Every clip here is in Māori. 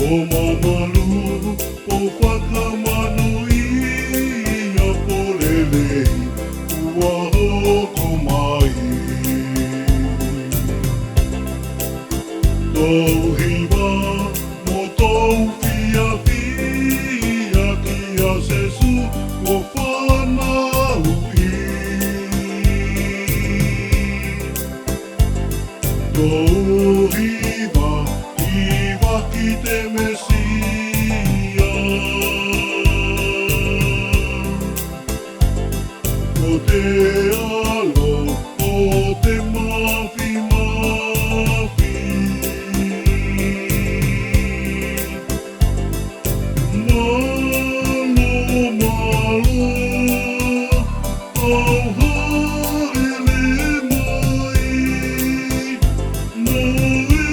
MAMALU, o FAKAMANUI'IA, po LELEI, ua HOKO mai. Tou HIVA, mo tou FIAFIA, ki a SESU, o FANAU'I. Tou HIVA, HIVA ki te MESIA. O te alo, o te MAFIMAFI. MALO, au haere mai. NOEL,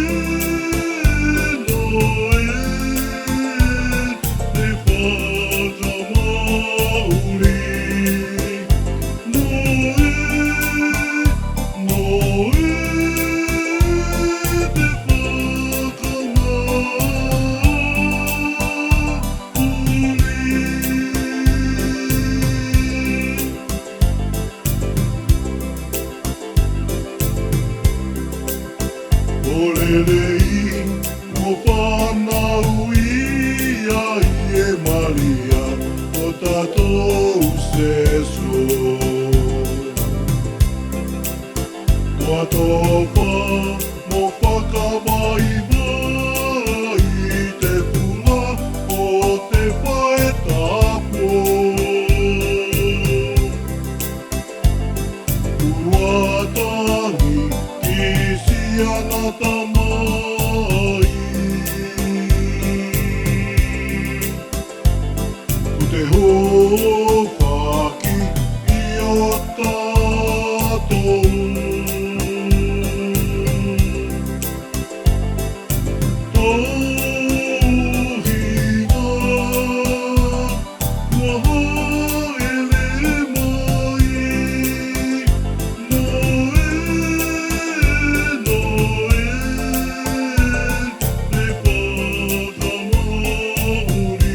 te FAKAMA'ULI. O LELEI, o FANAU'IA, MALIA, TOTATOU SESU. Kua TOFA, mo FAKAVAIVAI, te pula o te whae TAPU. Uatangi, kisia na TAMAI. Ku te HUFAKI'I o TATOU. Tou HIVA, ua haere mai. NOEL, te FAKAMA'ULI.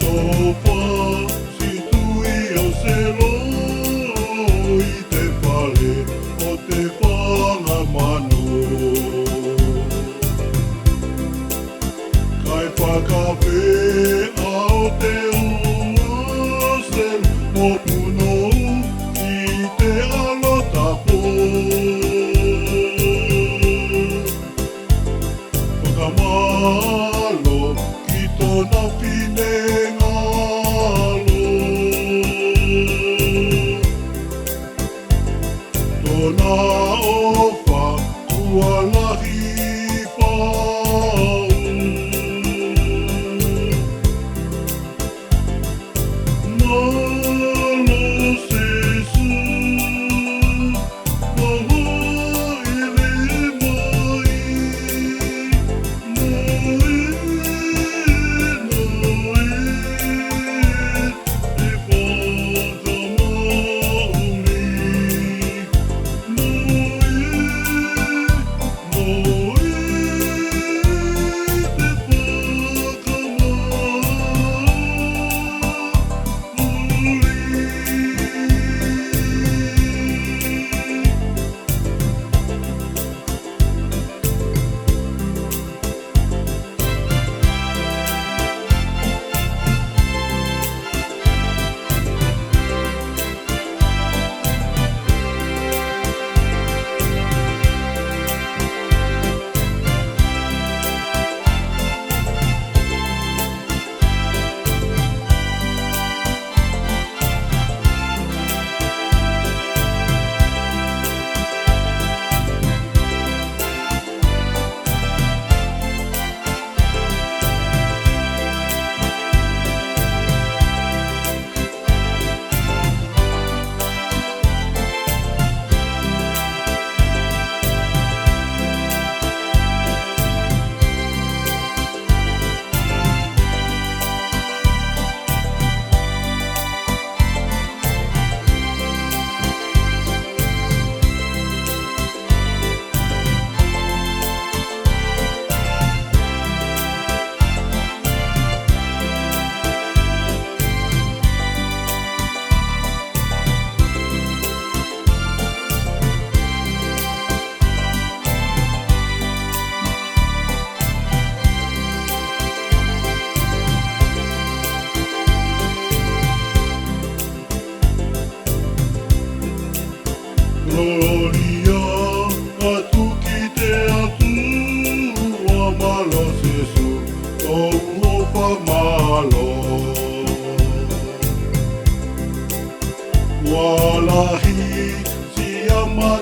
TOFA, situi o SELO, i te FALE, o te FANAU'I. Kai FAKAFE'AO te ASELO, mo punou i te alo TAPU. FAKAMALO, ki tona pinengalo. Tona ofa, ua lahi pau. MALO SESU, wahaere mai. NOEL, te FAKAMA'ULI. MALIA atu ki te atua malo SESU tau opa malo. Walahi si ama